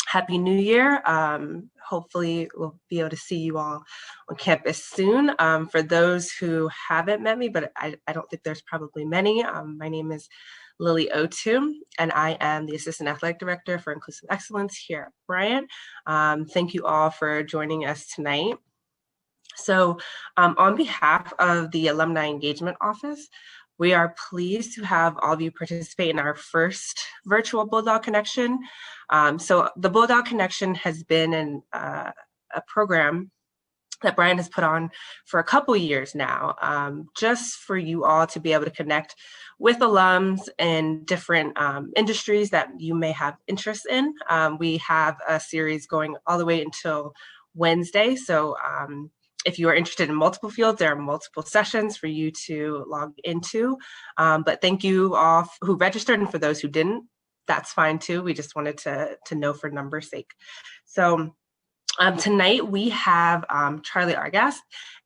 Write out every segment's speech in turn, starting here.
Happy New Year. Hopefully we'll be able to see you all on campus soon. For those who haven't met me, but I don't think there's probably many, my name is Lily Otum, and I am the Assistant Athletic Director for Inclusive Excellence here at Bryant. Thank you all for joining us tonight. So on behalf of the Alumni Engagement Office, we are pleased to have all of you participate in our first virtual Bulldog Connection. So the Bulldog Connection has been a program that Brian has put on for a couple years now, just for you all to be able to connect with alums in different industries that you may have interest in. We have a series going all the way until Wednesday. So if you are interested in multiple fields, there are multiple sessions for you to log into. But thank you all who registered, and for those who didn't, that's fine too. We just wanted to know for numbers' sake. So tonight we have Charlie Argast,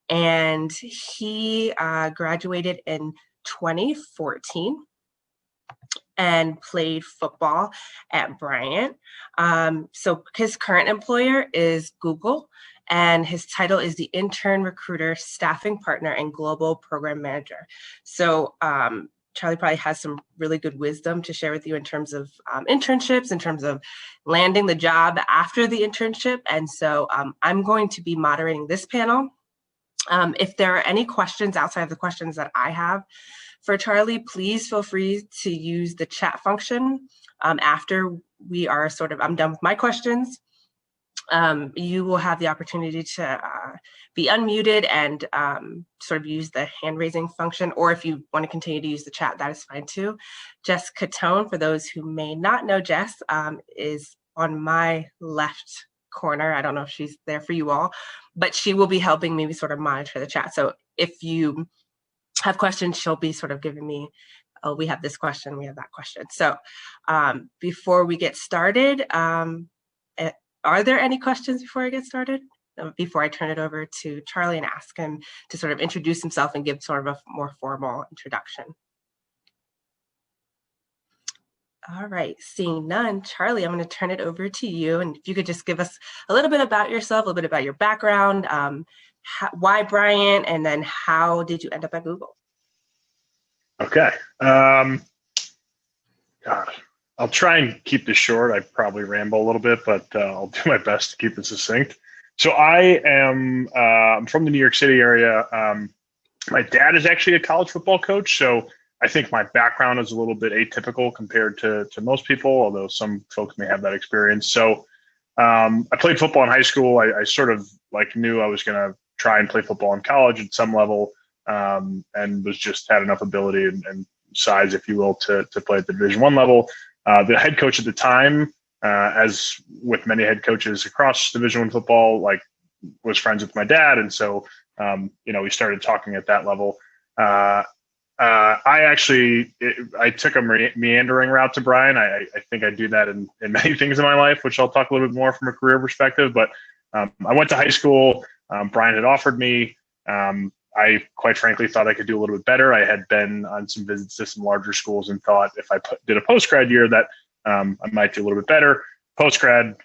and he graduated in 2014 and played football at Bryant. So his current employer is Google, and his title is the Intern Recruiter, Staffing Partner, and Global Program Manager. So Charlie probably has some really good wisdom to share with you in terms of internships, in terms of landing the job after the internship. And so I'm going to be moderating this panel. If there are any questions outside of the questions that I have for Charlie, please feel free to use the chat function after we are I'm done with my questions. You will have the opportunity to be unmuted and sort of use the hand raising function, or if you want to continue to use the chat, that is fine too. Jess Catone, for those who may not know Jess, is on my left corner. I don't know if she's there for you all, but she will be helping me sort of monitor the chat. So if you have questions, she'll be sort of giving me, oh, we have this question, we have that question. So before we get started, are there any questions before I get started? Before I turn it over to Charlie and ask him to sort of introduce himself and give sort of a more formal introduction. All right, seeing none, Charlie, I'm going to turn it over to you. And if you could just give us a little bit about yourself, a little bit about your background, why Bryant, and then how did you end up at Google? Okay. God. I'll try and keep this short. I probably ramble a little bit, but I'll do my best to keep it succinct. So I'm from the New York City area. My dad is actually a college football coach, so I think my background is a little bit atypical compared to most people, although some folks may have that experience. So I played football in high school. I sort of knew I was going to try and play football in college at some level, and was just had enough ability and size, if you will, to play at the Division I level. The head coach at the time, as with many head coaches across Division I football, was friends with my dad, and so we started talking at that level. I took a meandering route to Brian. I think I do that in many things in my life, which I'll talk a little bit more from a career perspective. But I went to high school. Brian had offered me. I quite frankly thought I could do a little bit better. I had been on some visits to some larger schools and thought if I did a post-grad year that I might do a little bit better. Post-grad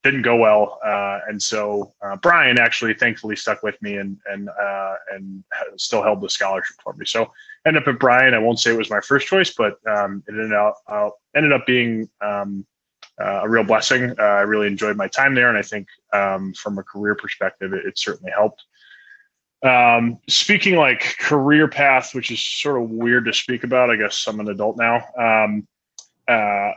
didn't go well. And so Brian actually thankfully stuck with me and still held the scholarship for me. So ended up at Brian. I won't say it was my first choice, but it ended up being a real blessing. I really enjoyed my time there. And I think from a career perspective, it certainly helped. Speaking career path, which is sort of weird to speak about, I guess I'm an adult now.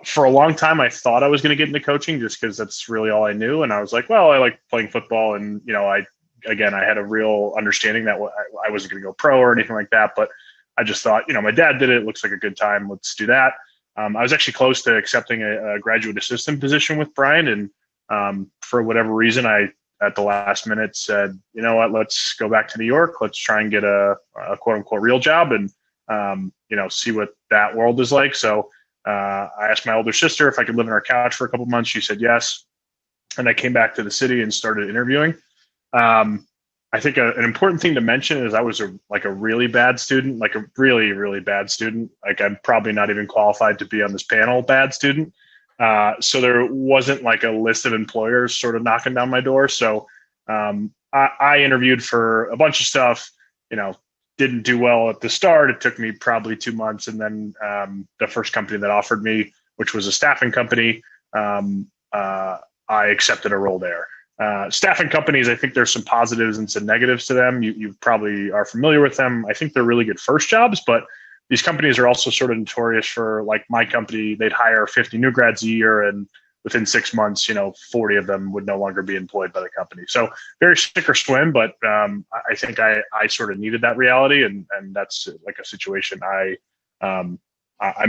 For a long time, I thought I was going to get into coaching just because that's really all I knew. And I was like, well, I like playing football. And, I had a real understanding that I wasn't going to go pro or anything like that. But I just thought, my dad did it. It looks like a good time. Let's do that. I was actually close to accepting a graduate assistant position with Brian. And for whatever reason, I at the last minute said, you know what, let's go back to New York. Let's try and get a quote unquote real job and, see what that world is like. So I asked my older sister if I could live on her couch for a couple months. She said yes. And I came back to the city and started interviewing. I think an important thing to mention is I was a really bad student, a really, really bad student. I'm probably not even qualified to be on this panel, bad student. So there wasn't like a list of employers sort of knocking down my door. So I interviewed for a bunch of stuff, didn't do well at the start. It took me probably 2 months. And then the first company that offered me, which was a staffing company, I accepted a role there. Staffing companies, I think there's some positives and some negatives to them. You probably are familiar with them. I think they're really good first jobs, but these companies are also sort of notorious for, like my company, they'd hire 50 new grads a year, and within 6 months, 40 of them would no longer be employed by the company. So very sink or swim, but I think I sort of needed that reality, and that's like a situation I'm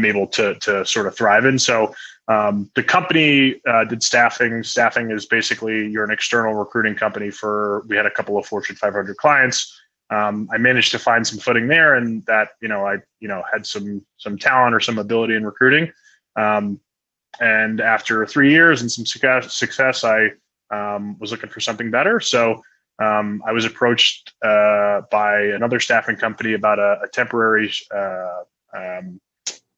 able to sort of thrive in. So the company did staffing. Staffing is basically, you're an external recruiting company we had a couple of Fortune 500 clients. I managed to find some footing there, and that, I had some talent or some ability in recruiting. And after 3 years and some success, I was looking for something better. So I was approached by another staffing company about a temporary,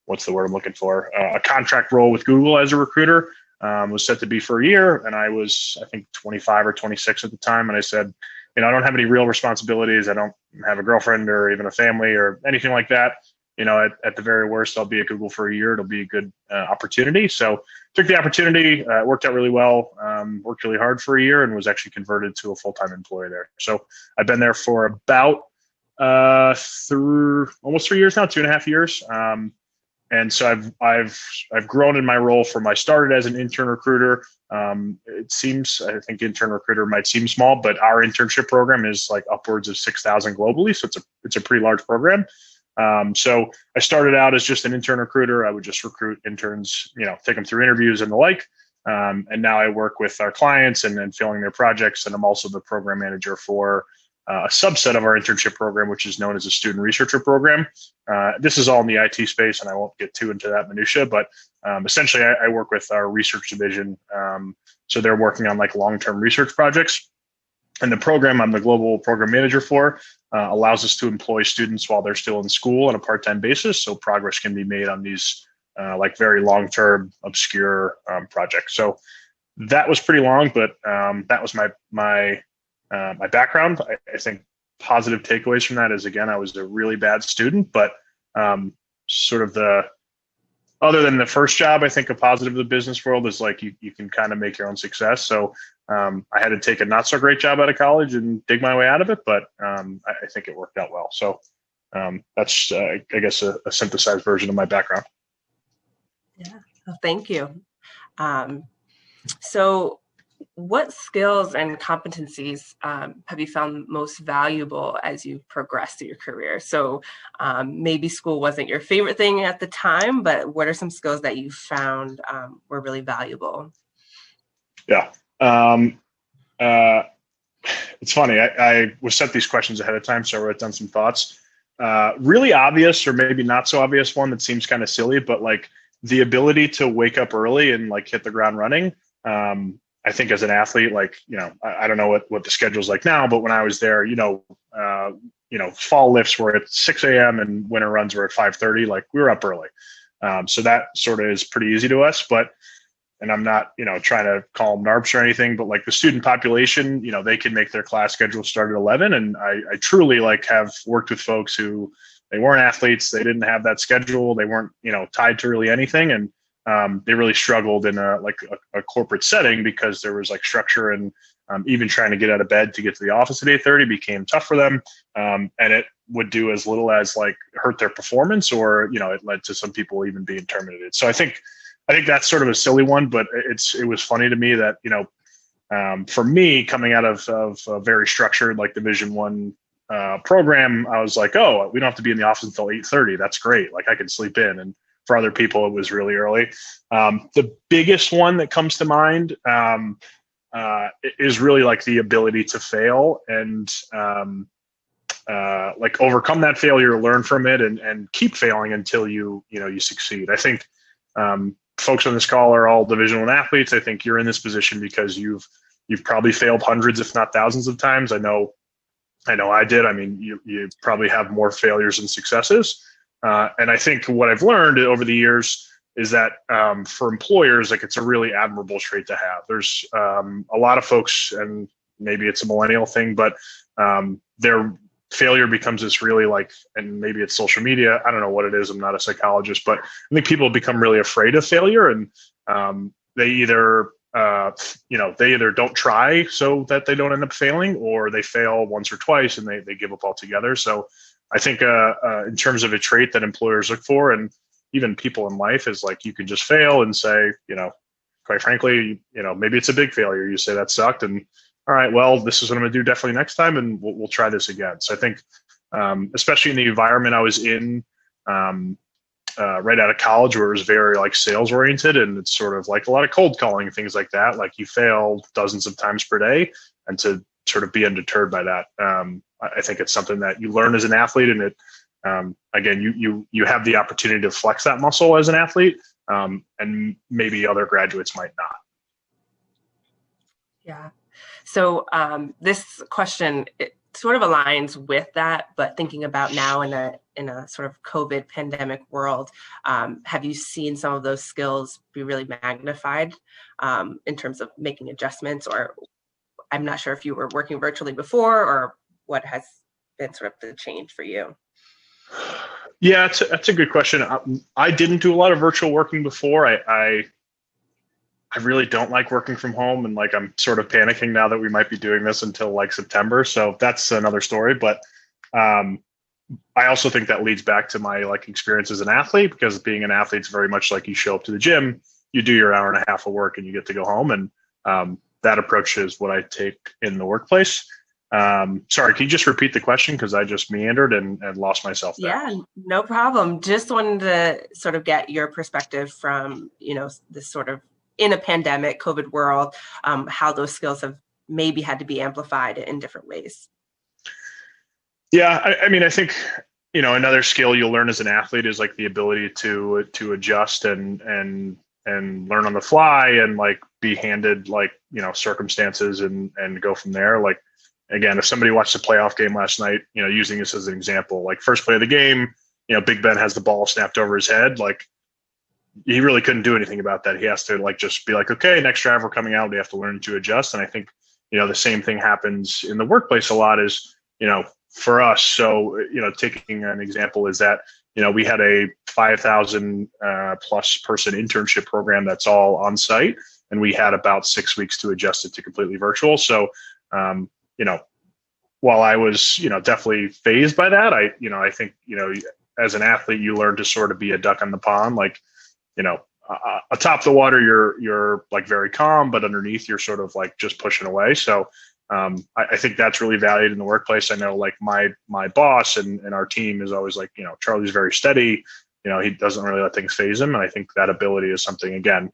what's the word I'm looking for? A contract role with Google as a recruiter. Was set to be for a year, and I was, I think, 25 or 26 at the time. And I said, I don't have any real responsibilities. I don't have a girlfriend or even a family or anything like that. At the very worst, I'll be at Google for a year. It'll be a good opportunity. So took the opportunity. It worked out really well. Worked really hard for a year, and was actually converted to a full-time employee there. So I've been there for about through almost 3 years now, 2.5 years. And so I've grown in my role from I started as an intern recruiter. It seems, I think intern recruiter might seem small, but our internship program is like upwards of 6,000 globally. So it's a pretty large program. So I started out as just an intern recruiter. I would just recruit interns, take them through interviews and the like. And now I work with our clients and filling their projects. And I'm also the program manager for a subset of our internship program, which is known as a student researcher program. This is all in the IT space, and I won't get too into that minutia, but essentially I work with our research division. So they're working on like long-term research projects. And the program I'm the global program manager for allows us to employ students while they're still in school on a part-time basis. So progress can be made on these like very long-term, obscure projects. So that was pretty long, but that was my background. I think positive takeaways from that is, again, I was a really bad student, but sort of other than the first job, I think a positive of the business world is like you can kind of make your own success. So I had to take a not so great job out of college and dig my way out of it, but I think it worked out well. So that's, I guess, a synthesized version of my background. Yeah, well, thank you. So what skills and competencies have you found most valuable as you progress through your career? So maybe school wasn't your favorite thing at the time, but what are some skills that you found were really valuable? Yeah. It's funny. I was sent these questions ahead of time, so I wrote down some thoughts. Really obvious, or maybe not so obvious one that seems kind of silly, but like the ability to wake up early and like hit the ground running. I think as an athlete, like, I don't know what the schedule's like now, but when I was there, fall lifts were at 6 a.m. and winter runs were at 5:30. Like, we were up early. So that sort of is pretty easy to us, and I'm not, trying to call them NARPs or anything, but like the student population, they can make their class schedule start at 11. And I truly like have worked with folks who, they weren't athletes. They didn't have that schedule. They weren't, tied to really anything. And they really struggled in a corporate setting because there was like structure, and even trying to get out of bed to get to the office at 8:30 became tough for them. And it would do as little as like hurt their performance, or, it led to some people even being terminated. So I think that's sort of a silly one, but it was funny to me that, for me, coming out of a very structured, like Division I program, I was like, oh, we don't have to be in the office until 8:30. That's great. Like, I can sleep in. And for other people, it was really early. The biggest one that comes to mind is really like the ability to fail and like overcome that failure, learn from it, and keep failing until you succeed. I think folks on this call are all Division I athletes. I think you're in this position because you've probably failed hundreds, if not thousands of times. I know I did. I mean, you probably have more failures than successes. And I think what I've learned over the years, is that for employers, like it's a really admirable trait to have. There's a lot of folks, and maybe it's a millennial thing, but their failure becomes this really like, and maybe it's social media. I don't know what it is. I'm not a psychologist, but I think people become really afraid of failure, and they either they either don't try so that they don't end up failing, or they fail once or twice and they give up altogether. So I think in terms of a trait that employers look for, and even people in life, is like you can just fail and say, quite frankly, maybe it's a big failure. You say that sucked, and all right, well, this is what I'm going to do definitely next time, and we'll try this again. So I think, especially in the environment I was in right out of college, where it was very like sales oriented, and it's sort of like a lot of cold calling and things like that. Like you fail dozens of times per day, and to sort of be undeterred by that, I think it's something that you learn as an athlete, and it again, you have the opportunity to flex that muscle as an athlete, and maybe other graduates might not. Yeah. So this question, it sort of aligns with that, but thinking about now in a sort of COVID pandemic world, have you seen some of those skills be really magnified in terms of making adjustments? Or I'm not sure if you were working virtually before, or what has been sort of the change for you? Yeah, that's a good question. I didn't do a lot of virtual working before. I really don't like working from home, and like I'm sort of panicking now that we might be doing this until like September. So that's another story. But I also think that leads back to my like experience as an athlete, because being an athlete is very much like you show up to the gym, you do your hour and a half of work, and you get to go home. And that approach is what I take in the workplace. Sorry, can you just repeat the question? Because I just meandered and lost myself there. Yeah, no problem. Just wanted to sort of get your perspective from, this sort of in a pandemic COVID world, how those skills have maybe had to be amplified in different ways. Yeah, I mean, I think, another skill you'll learn as an athlete is like the ability to adjust and learn on the fly, and like be handed like, circumstances and go from there. Like, again, if somebody watched the playoff game last night, using this as an example, like first play of the game, Big Ben has the ball snapped over his head. Like, he really couldn't do anything about that. He has to like just be like, okay, next drive we're coming out. We have to learn to adjust. And I think, the same thing happens in the workplace a lot is, for us. So, taking an example is that, we had a 5,000 plus person internship program that's all on site, and we had about 6 weeks to adjust it to completely virtual. So, while I was, definitely fazed by that, I think, as an athlete, you learn to sort of be a duck on the pond, like, atop the water, you're like very calm, but underneath you're sort of like just pushing away. So I think that's really valued in the workplace. I know like my boss and our team is always like, Charlie's very steady, he doesn't really let things faze him. And I think that ability is something, again,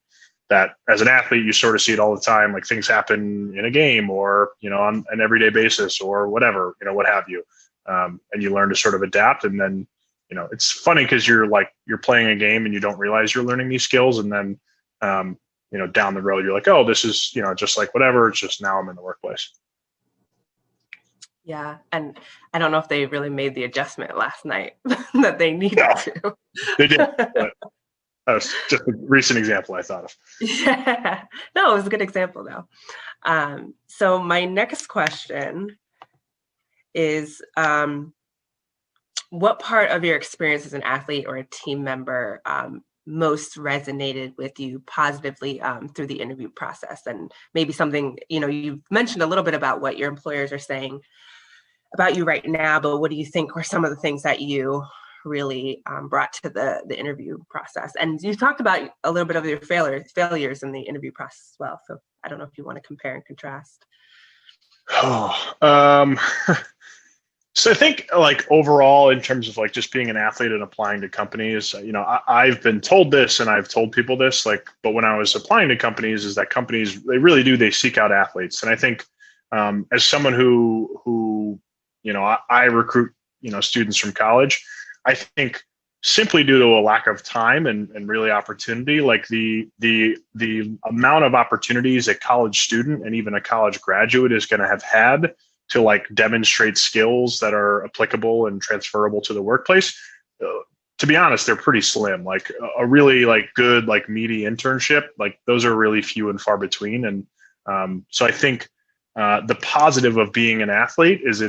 that as an athlete, you sort of see it all the time. Like things happen in a game or, on an everyday basis or whatever, what have you. And you learn to sort of adapt. And then, it's funny because you're playing a game and you don't realize you're learning these skills. And then, down the road, you're like, oh, this is, just like whatever. It's just now I'm in the workplace. Yeah. And I don't know if they really made the adjustment last night that they needed to. They did. But that was just a recent example I thought of. Yeah. No, it was a good example though. So my next question is, what part of your experience as an athlete or a team member most resonated with you positively through the interview process? And maybe something, you've mentioned a little bit about what your employers are saying about you right now, but what do you think were some of the things that you really brought to the interview process? And you talked about a little bit of your failures in the interview process as well. So I don't know if you want to compare and contrast. So I think like overall, in terms of like just being an athlete and applying to companies, I've been told this and I've told people this, like, but when I was applying to companies, is that companies, they really do, they seek out athletes. And I think as someone who I recruit, students from college, I think simply due to a lack of time and really opportunity, like the amount of opportunities a college student and even a college graduate is going to have had to like demonstrate skills that are applicable and transferable to the workplace to be honest, they're pretty slim. Like a really like good, like meaty internship, like those are really few and far between. And so I think the positive of being an athlete is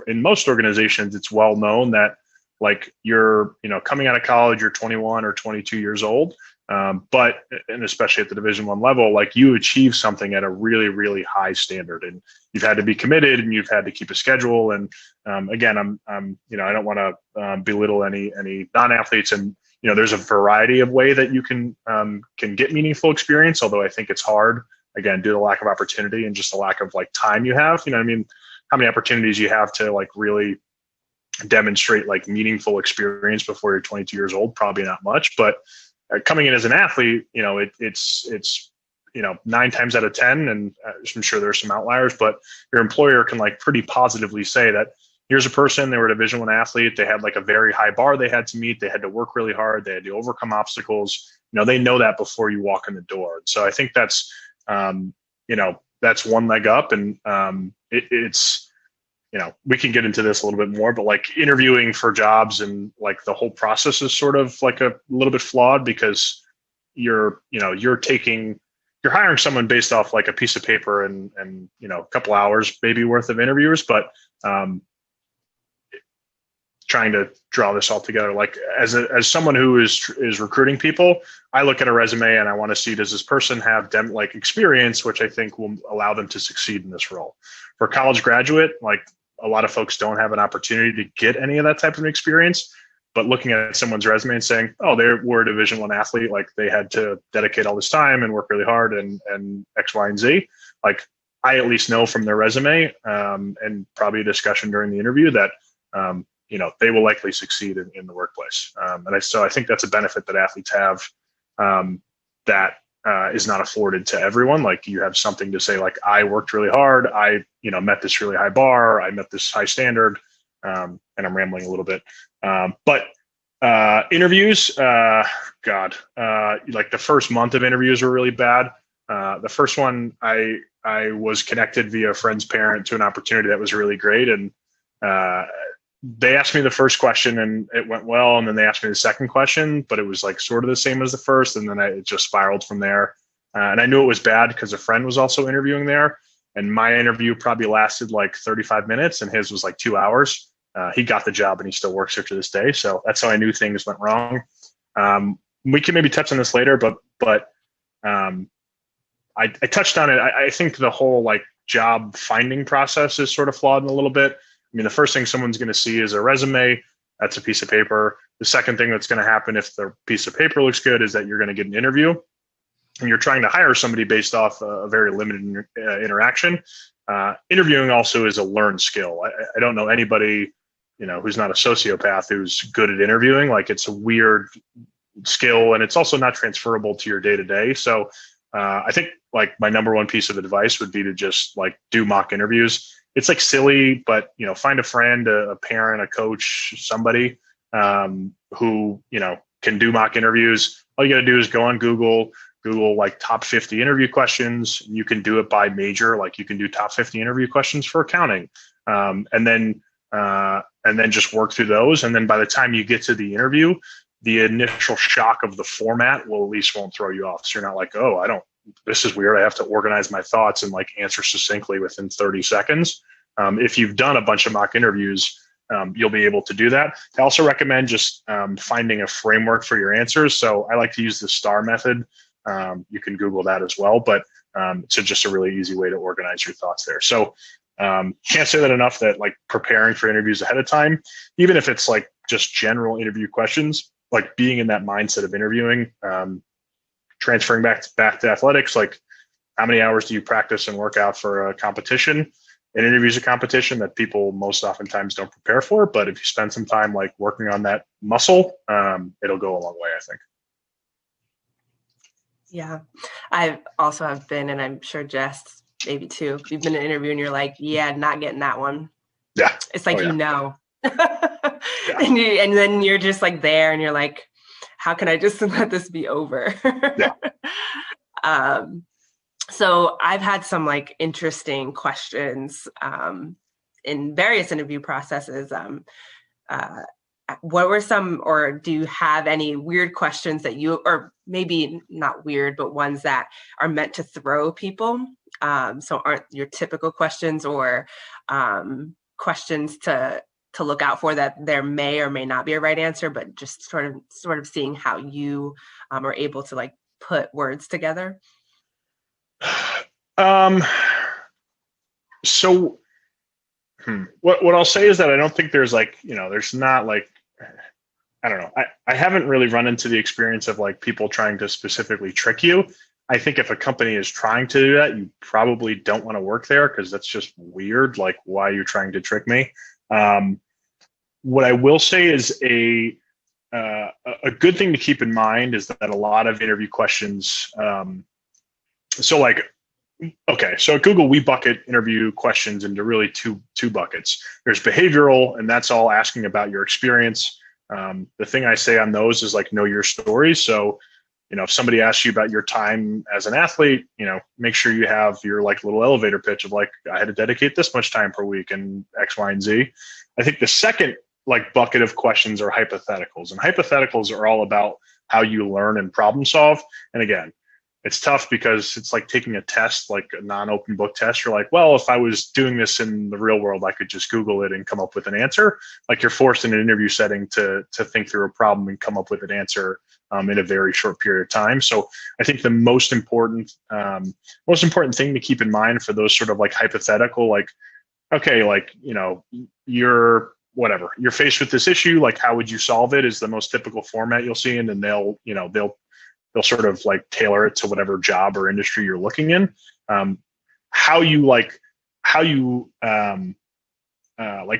in most organizations, it's well known that like you're, coming out of college, you're 21 or 22 years old. But, and especially at the Division I level, like you achieve something at a really, really high standard, and you've had to be committed, and you've had to keep a schedule. And again, I don't want to belittle any non-athletes, and there's a variety of way that you can get meaningful experience. Although I think it's hard, again, due to the lack of opportunity and just the lack of like time you have. How many opportunities you have to like really demonstrate like meaningful experience before you're 22 years old? Probably not much, but coming in as an athlete, it's 9 times out of 10, and I'm sure there's some outliers, but your employer can like pretty positively say that here's a person, they were a Division I athlete, they had like a very high bar they had to meet, they had to work really hard, they had to overcome obstacles. They know that before you walk in the door. So I think that's that's one leg up, and it's we can get into this a little bit more, but like interviewing for jobs and like the whole process is sort of like a little bit flawed, because you're hiring someone based off like a piece of paper and a couple hours maybe worth of interviewers, but trying to draw this all together, like as someone who is recruiting people, I look at a resume and I want to see, does this person have like experience, which I think will allow them to succeed in this role. For a college graduate, like a lot of folks don't have an opportunity to get any of that type of experience, but looking at someone's resume and saying, oh, they were a Division I athlete, like they had to dedicate all this time and work really hard and X, Y, and Z. Like I at least know from their resume and probably a discussion during the interview that, they will likely succeed in the workplace. So I think that's a benefit that athletes have that is not afforded to everyone. Like you have something to say, like I worked really hard, I met this really high bar, I met this high standard, and I'm rambling a little bit. But interviews, like the first month of interviews were really bad. The first one, I was connected via a friend's parent to an opportunity that was really great, and they asked me the first question and it went well, and then they asked me the second question, but it was like sort of the same as the first, and then it just spiraled from there. And I knew it was bad because a friend was also interviewing there, and my interview probably lasted like 35 minutes and his was like 2 hours. He got the job and he still works here to this day. So that's how I knew things went wrong. We can maybe touch on this later, but I touched on it. I think the whole like job finding process is sort of flawed in a little bit. I mean, the first thing someone's going to see is a resume. That's a piece of paper. The second thing that's going to happen if the piece of paper looks good is that you're going to get an interview, and you're trying to hire somebody based off a very limited interaction. Interviewing also is a learned skill. I don't know anybody, who's not a sociopath who's good at interviewing. Like it's a weird skill, and it's also not transferable to your day to day. So I think like my number one piece of advice would be to just like do mock interviews. It's like silly, but find a friend, a parent, a coach, somebody who can do mock interviews. All you got to do is go on Google like top 50 interview questions. You can do it by major, like you can do top 50 interview questions for accounting, and then just work through those. And then by the time you get to the interview, the initial shock of the format won't throw you off. So you're not like, oh, this is weird, I have to organize my thoughts and like answer succinctly within 30 seconds. If you've done a bunch of mock interviews, you'll be able to do that. I also recommend just finding a framework for your answers. So I like to use the STAR method. You can Google that as well, but it's just a really easy way to organize your thoughts there. So can't say that enough, that like preparing for interviews ahead of time, even if it's like just general interview questions, like being in that mindset of interviewing, transferring back to athletics, like how many hours do you practice and work out for a competition? An interview is a competition that people most oftentimes don't prepare for, but if you spend some time like working on that muscle, it'll go a long way, I think. Yeah, I also have been, and I'm sure Jess maybe too. You've been in an interview and you're like, yeah, not getting that one. Yeah, it's like Yeah. and then you're just like there, and you're like, how can I just let this be over? Yeah. So I've had some like interesting questions in various interview processes. I what were some, or do you have any weird questions that you, or maybe not weird, but ones that are meant to throw people? So aren't your typical questions, or questions to look out for, that there may or may not be a right answer, but just sort of seeing how you are able to like put words together? Um, so what I'll say is that I don't think there's like, there's not like, I don't know. I haven't really run into the experience of like people trying to specifically trick you. I think if a company is trying to do that, you probably don't want to work there, because that's just weird. Like, why are you trying to trick me? What I will say is a good thing to keep in mind is that a lot of interview questions. So like, okay, so at Google, we bucket interview questions into really two buckets. There's behavioral, and that's all asking about your experience. The thing I say on those is like, know your story. So, if somebody asks you about your time as an athlete, make sure you have your like little elevator pitch of like, I had to dedicate this much time per week and X, Y, and Z. I think the second like bucket of questions are hypotheticals, and hypotheticals are all about how you learn and problem solve. And again, it's tough because it's like taking a test, like a non-open book test. You're like, well, if I was doing this in the real world, I could just Google it and come up with an answer. Like, you're forced in an interview setting to think through a problem and come up with an answer in a very short period of time. So I think the most important thing to keep in mind for those sort of like hypothetical, like, okay, like, you're faced with this issue, like, how would you solve it, is the most typical format you'll see. And then they'll sort of like tailor it to whatever job or industry you're looking in. How you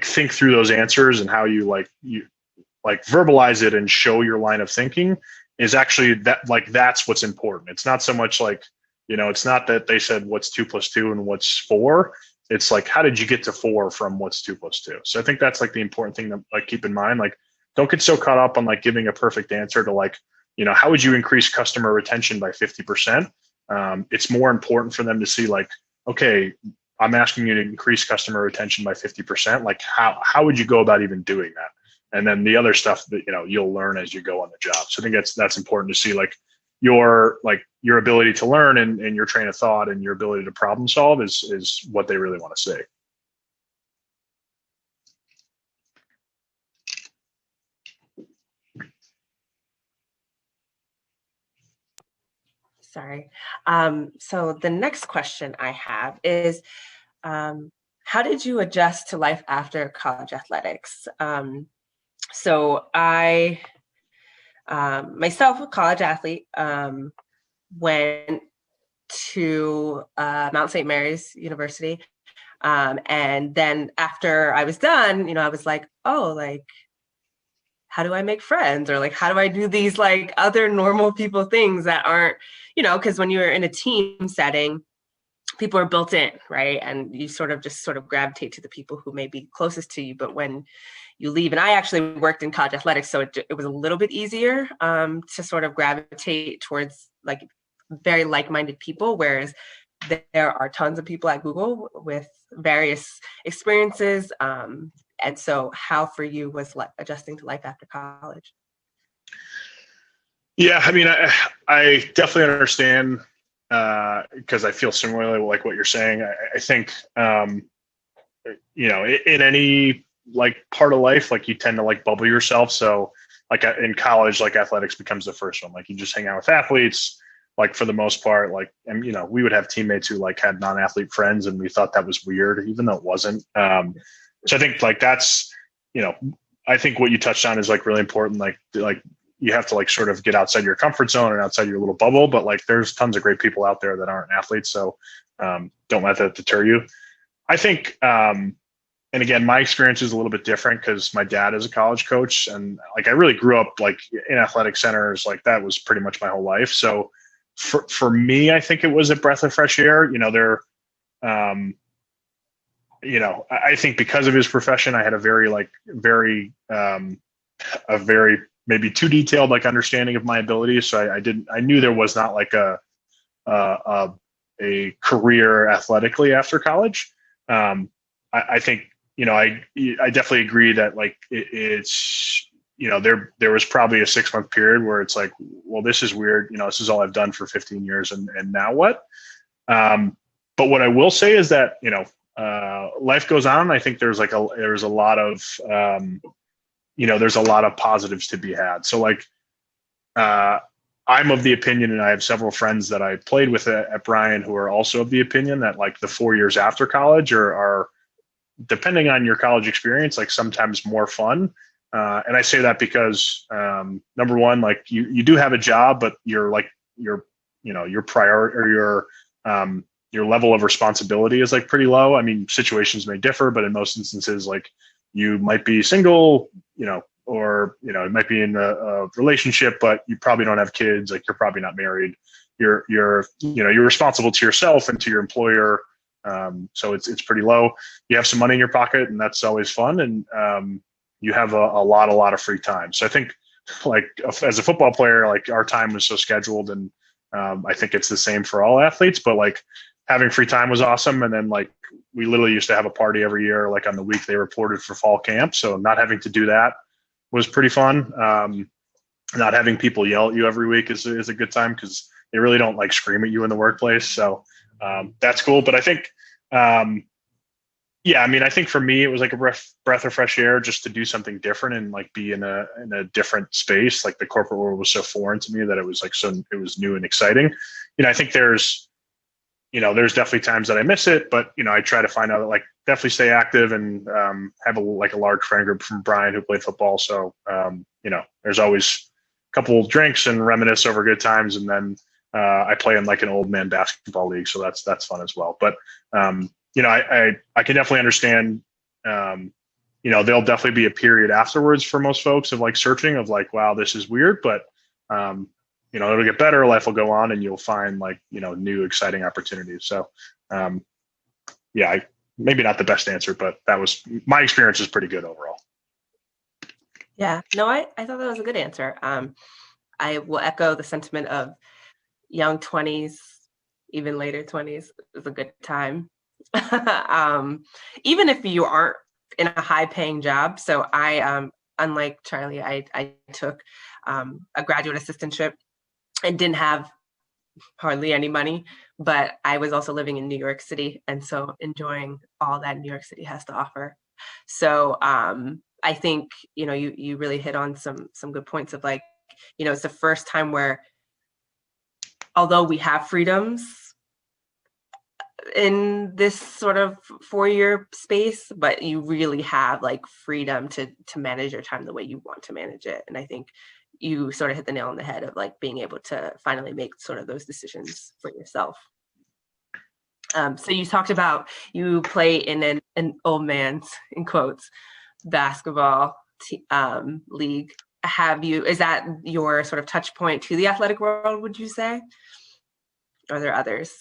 think through those answers, and how you verbalize it and show your line of thinking is actually that's what's important. It's not so much like, it's not that they said what's 2 + 2 and what's 4. It's like, how did you get to 4 from what's 2 + 2? So I think that's like the important thing to like keep in mind. Like, don't get so caught up on like giving a perfect answer to like, how would you increase customer retention by 50%? It's more important for them to see like, okay, I'm asking you to increase customer retention by 50%. Like, how would you go about even doing that? And then the other stuff that, you'll learn as you go on the job. So I think that's important to see, like your ability to learn and your train of thought and your ability to problem solve is what they really want to see. Sorry. So the next question I have is, how did you adjust to life after college athletics? So I, myself, a college athlete, went to Mount St. Mary's University. And then after I was done, I was like, oh, like, how do I make friends? Or like, how do I do these like other normal people things that aren't, because when you're in a team setting, people are built in, right? And you sort of gravitate to the people who may be closest to you. But when you leave, and I actually worked in college athletics, so it was a little bit easier to sort of gravitate towards like very like-minded people, whereas there are tons of people at Google with various experiences. And so how for you was adjusting to life after college? Yeah, I mean, I definitely understand, because I feel similarly like what you're saying. I think, in any like part of life, like you tend to like bubble yourself. So like in college, like athletics becomes the first one. Like you just hang out with athletes, like for the most part, like, and we would have teammates who like had non-athlete friends, and we thought that was weird, even though it wasn't. So I think like that's, I think what you touched on is like really important. Like you have to like sort of get outside your comfort zone and outside your little bubble, but like there's tons of great people out there that aren't athletes. So don't let that deter you. I think, and again, my experience is a little bit different because my dad is a college coach, and like I really grew up like in athletic centers. Like that was pretty much my whole life. So for me, I think it was a breath of fresh air. I think because of his profession, I had a very maybe too detailed like understanding of my abilities. So I knew there was not like a career athletically after college. I think, I definitely agree that like it's there was probably a 6-month period where it's like, well, this is weird. This is all I've done for 15 years, and now what? But what I will say is that life goes on. I think there's a lot of there's a lot of positives to be had. So like I'm of the opinion, and I have several friends that I played with at Bryan who are also of the opinion that like the 4 years after college are depending on your college experience, like sometimes more fun. And I say that because number one, like you do have a job, but your priority or your level of responsibility is like pretty low. I mean, situations may differ, but in most instances, like you might be single, or it might be in a relationship, but you probably don't have kids. Like you're probably not married. You're responsible to yourself and to your employer. So it's pretty low. You have some money in your pocket, and that's always fun. And you have a lot of free time. So I think, like as a football player, like our time was so scheduled, and I think it's the same for all athletes. But like having free time was awesome. And then like we literally used to have a party every year, like on the week they reported for fall camp. So not having to do that was pretty fun. Not having people yell at you every week is a good time, because they really don't like scream at you in the workplace. So that's cool. But I think, I think for me, it was like a breath of fresh air just to do something different and like be in a different space. Like the corporate world was so foreign to me that it was like, it was new and exciting. I think there's definitely times that I miss it, but I try to find out, like, definitely stay active and have a large friend group from Bryan who played football. So there's always a couple drinks and reminisce over good times, and then I play in like an old man basketball league, so that's fun as well. But I can definitely understand. There'll definitely be a period afterwards for most folks of like searching of like, wow, this is weird, but it'll get better. Life will go on, and you'll find like new exciting opportunities. So maybe not the best answer, but that was my experience is pretty good overall. Yeah, no, I thought that was a good answer. I will echo the sentiment of young 20s, even later 20s is a good time. Even if you aren't in a high paying job. So I, unlike Charlie, I took a graduate assistantship and didn't have hardly any money, but I was also living in New York City, and so enjoying all that New York City has to offer. So I think you really hit on some good points of like, it's the first time where, although we have freedoms in this sort of 4-year space, but you really have like freedom to manage your time the way you want to manage it. And I think you sort of hit the nail on the head of like being able to finally make sort of those decisions for yourself. So you talked about you play in an old man's, in quotes, basketball league. Is that your sort of touch point to the athletic world, would you say? Or are there others?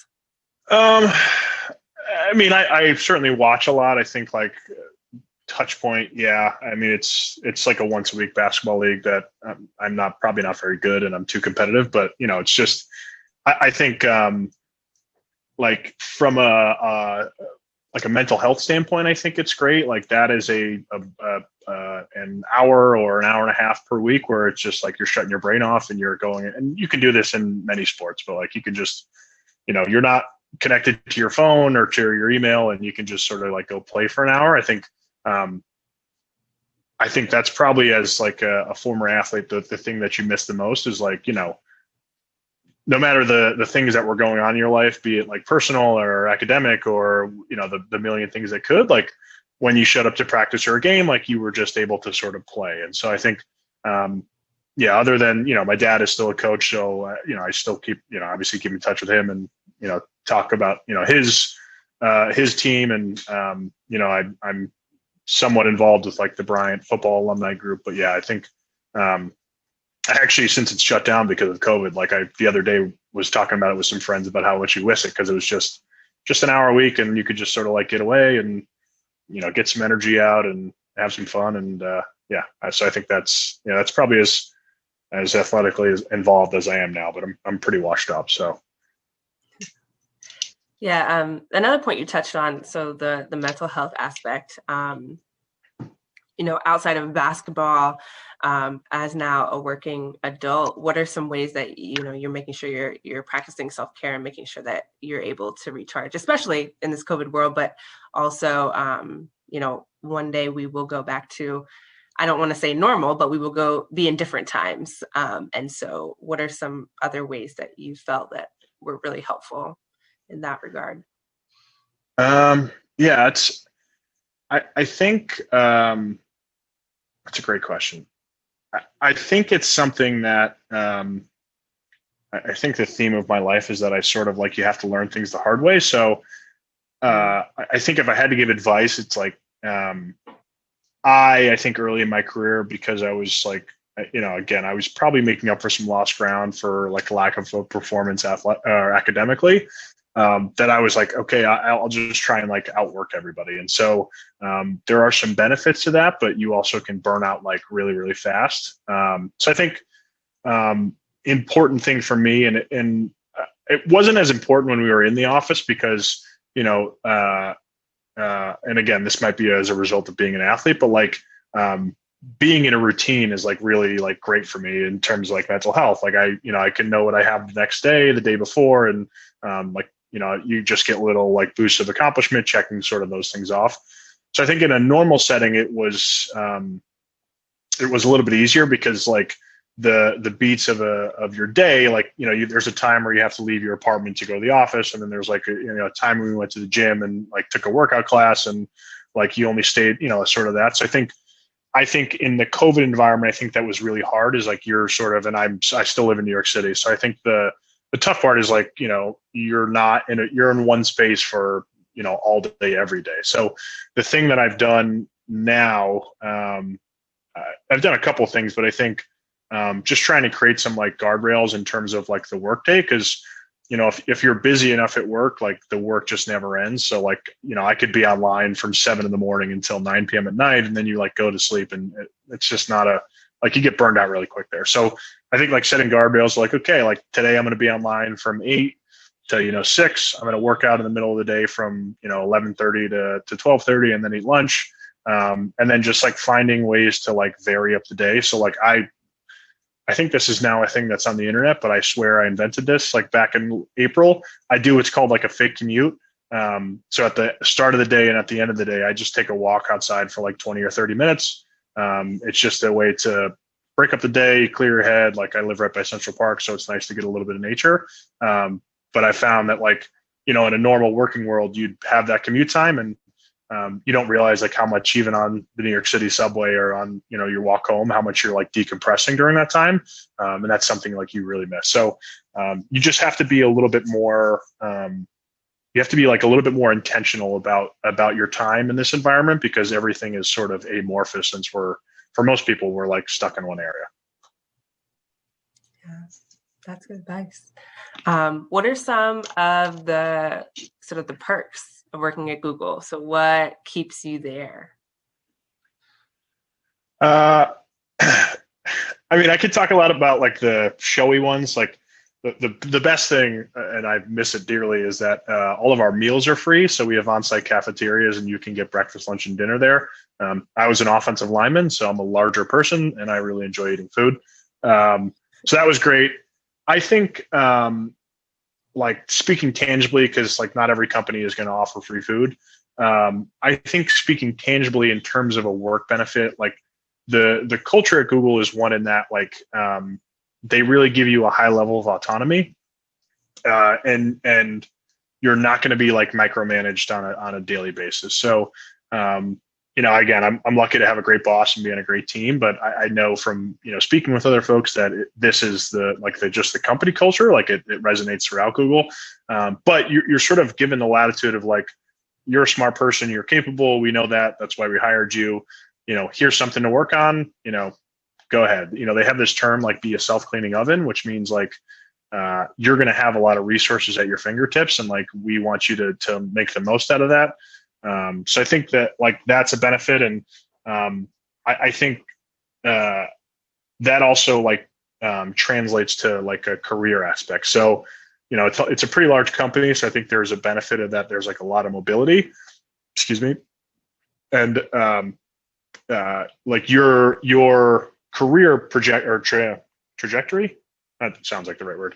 I mean, I certainly watch a lot. I think like touch point. Yeah. I mean, it's like a once a week basketball league that I'm probably not very good, and I'm too competitive, but it's just, I think like from a mental health standpoint, I think it's great. Like that is an hour or an hour and a half per week where it's just like you're shutting your brain off and you're going, and you can do this in many sports, but like you can just, you're not connected to your phone or to your email, and you can just sort of like go play for an hour. I think that's probably, as like a former athlete, the thing that you miss the most is like, no matter the things that were going on in your life, be it like personal or academic or, the million things that could, like when you showed up to practice or a game, like you were just able to sort of play. And so I think, other than, my dad is still a coach. So, I still keep, obviously keep in touch with him and, talk about, his team. And, I'm somewhat involved with like the Bryant football alumni group. But yeah, I think, actually, since it's shut down because of COVID, like the other day was talking about it with some friends about how much you miss it, because it was just an hour a week, and you could just sort of like get away and get some energy out and have some fun. And so I think that's probably as athletically involved as I am now, but I'm pretty washed up. So yeah, another point you touched on, so the mental health aspect. outside of basketball, as now a working adult, what are some ways that, you're making sure you're practicing self-care and making sure that you're able to recharge, especially in this COVID world, but also, one day we will go back to, I don't want to say normal, but we will go be in different times. And so what are some other ways that you felt that were really helpful in that regard? Yeah, I think that's a great question. I think it's something that I think the theme of my life is that I sort of like, you have to learn things the hard way. So I think if I had to give advice, it's like I think early in my career, because I was like, again, I was probably making up for some lost ground for like lack of performance academically. That I was like, okay, I'll just try and like outwork everybody. And so there are some benefits to that, but you also can burn out like really, really fast. So I think important thing for me, and it wasn't as important when we were in the office because, and again, this might be as a result of being an athlete, but like being in a routine is like really like great for me in terms of like mental health. Like I can know what I have the next day, the day before, and you just get little like boosts of accomplishment checking sort of those things off. So I think in a normal setting, it was a little bit easier because like the beats of your day, like, there's a time where you have to leave your apartment to go to the office. And then there's like a time when we went to the gym and like took a workout class and like you only stayed, sort of that. So I think in the COVID environment, I think that was really hard is like you're sort of, and I still live in New York City. So I think the tough part is like, you're in one space for, all day, every day. So the thing that I've done now, I've done a couple of things, but I think just trying to create some like guardrails in terms of like the workday. Cause if you're busy enough at work, like the work just never ends. So like, I could be online from 7 in the morning until 9 p.m. at night. And then you like go to sleep and it's just not like you get burned out really quick there. So I think like setting guardrails, like, okay, like today I'm going to be online from 8 to, 6. I'm going to work out in the middle of the day from, 11:30 to 12:30 and then eat lunch. And then just like finding ways to like vary up the day. So like I think this is now a thing that's on the internet, but I swear I invented this like back in April. I do what's called like a fake commute. So at the start of the day and at the end of the day, I just take a walk outside for like 20 or 30 minutes. It's just a way to break up the day, clear your head. Like I live right by Central Park, so it's nice to get a little bit of nature. But I found that like, in a normal working world, you'd have that commute time and you don't realize like how much even on the New York City subway or on, your walk home, how much you're like decompressing during that time. And that's something like you really miss. So you just have to be a little bit more, you have to be like a little bit more intentional about your time in this environment because everything is sort of amorphous since for most people, we're like stuck in one area. Yeah, that's good advice. What are some of the sort of the perks of working at Google? So what keeps you there? I mean, I could talk a lot about like the showy ones, like the best thing, and I miss it dearly, is that all of our meals are free. So we have on-site cafeterias and you can get breakfast, lunch, and dinner there. I was an offensive lineman, so I'm a larger person and I really enjoy eating food. So that was great. I think like speaking tangibly, because like not every company is going to offer free food. I think speaking tangibly in terms of a work benefit, like the culture at Google is one in that like they really give you a high level of autonomy, and you're not going to be like micromanaged on a daily basis. So again, I'm lucky to have a great boss and be on a great team, but I know from speaking with other folks that this is just the company culture, like it resonates throughout Google. But you're sort of given the latitude of like, you're a smart person, you're capable, we know that's why we hired you. Here's something to work on. Go ahead. They have this term like be a self-cleaning oven, which means like you're going to have a lot of resources at your fingertips, and like we want you to make the most out of that. So I think that like that's a benefit, and I think that also like translates to like a career aspect. So it's a pretty large company, so I think there's a benefit of that. There's like a lot of mobility. Excuse me, and like your career trajectory. That sounds like the right word.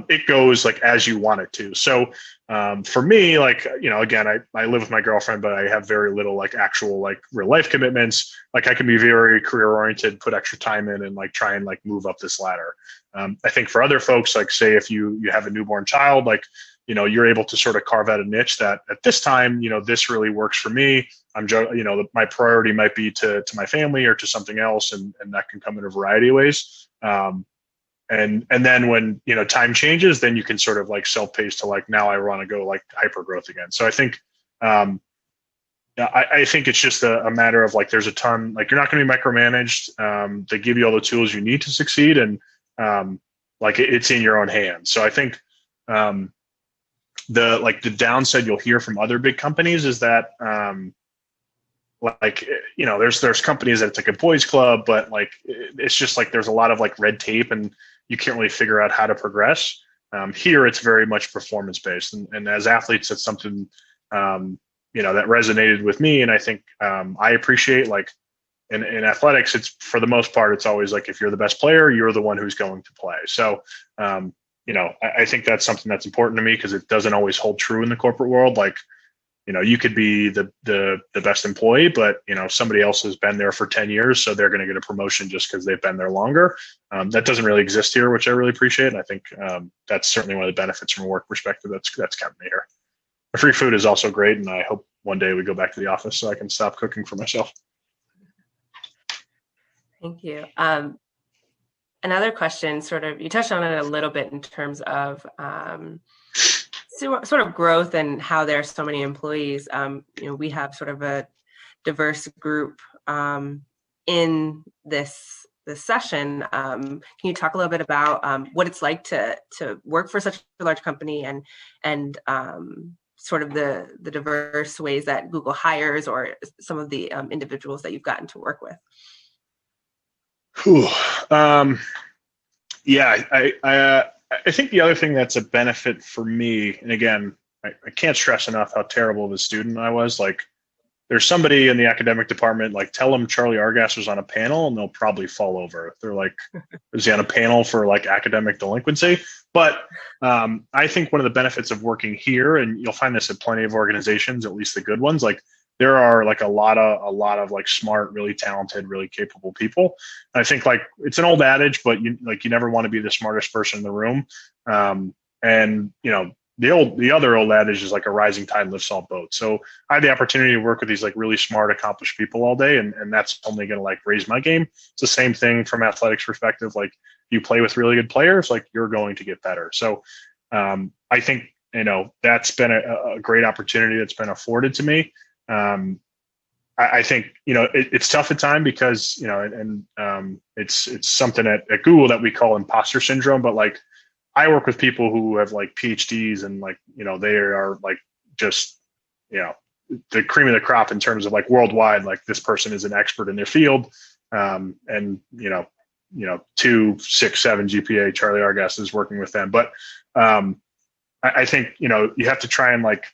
It goes like as you want it to. So for me, like, again, I live with my girlfriend, but I have very little like actual like real life commitments. Like I can be very career oriented, put extra time in, and like try and like move up this ladder. I think for other folks, like say if you have a newborn child, like you're able to sort of carve out a niche that at this time, this really works for me. My priority might be to my family or to something else, and that can come in a variety of ways. And then when time changes, then you can sort of like self-pace to like, now I want to go like hyper growth again. So I think I think it's just a matter of like there's a ton, like you're not going to be micromanaged. They give you all the tools you need to succeed, and like it's in your own hands. So I think the downside you'll hear from other big companies is that there's companies that it's like a boys club, but like it's just like there's a lot of like red tape and you can't really figure out how to progress. Here it's very much performance based, and as athletes, it's something that resonated with me, and I think I appreciate like in athletics, it's for the most part, it's always like if you're the best player, you're the one who's going to play. So I think that's something that's important to me because it doesn't always hold true in the corporate world. Like you could be the best employee, but somebody else has been there for 10 years, so they're going to get a promotion just because they've been there longer. That doesn't really exist here, which I really appreciate, and I think that's certainly one of the benefits from a work perspective that's kept me here. The free food is also great, and I hope one day we go back to the office so I can stop cooking for myself. Thank you. Another question, sort of, you touched on it a little bit in terms of sort of growth and how there are so many employees. We have sort of a diverse group in this session. Can you talk a little bit about what it's like to work for such a large company and sort of the diverse ways that Google hires, or some of the individuals that you've gotten to work with? Yeah, I think the other thing that's a benefit for me, and again, I can't stress enough how terrible of a student I was. Like, there's somebody in the academic department, like, tell them Charlie Argast was on a panel, and they'll probably fall over. They're like, is he on a panel for like academic delinquency? But I think one of the benefits of working here, and you'll find this at plenty of organizations, at least the good ones, like there are like a lot of like smart, really talented, really capable people. And I think like it's an old adage, but you never want to be the smartest person in the room. And the other old adage is like a rising tide lifts all boats. So I had the opportunity to work with these like really smart, accomplished people all day, and that's only going to like raise my game. It's the same thing from athletics perspective. Like you play with really good players, like you're going to get better. So I think that's been a great opportunity that's been afforded to me. I think it's tough at time because it's something at Google that we call imposter syndrome. But like I work with people who have like PhDs and like they are like just the cream of the crop in terms of like worldwide. Like this person is an expert in their field, and 2, 6, 7 GPA. Charlie Argast is working with them, but I think you have to try and like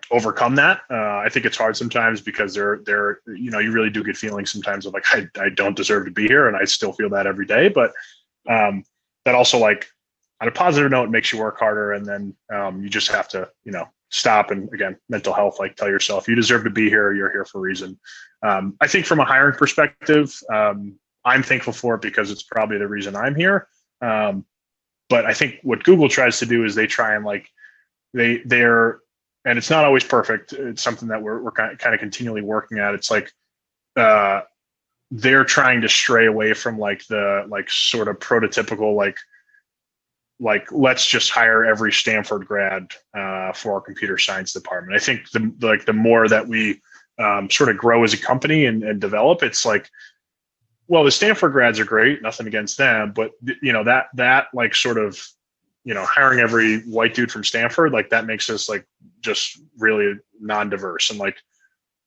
overcome that. I think it's hard sometimes because they're you really do get feelings sometimes of like I don't deserve to be here, and I still feel that every day. But that also, like on a positive note, makes you work harder, and then you just have to stop and, again, mental health, like tell yourself you deserve to be here, you're here for a reason. I think from a hiring perspective, I'm thankful for it because it's probably the reason I'm here. But I think what Google tries to do is they try and like they're and it's not always perfect. It's something that we're kind of continually working at. It's like they're trying to stray away from like the like sort of prototypical like let's just hire every Stanford grad for our computer science department. I think the more that we sort of grow as a company and develop, it's like, well, the Stanford grads are great, nothing against them, but that like sort of hiring every white dude from Stanford, like that makes us like just really non-diverse. And like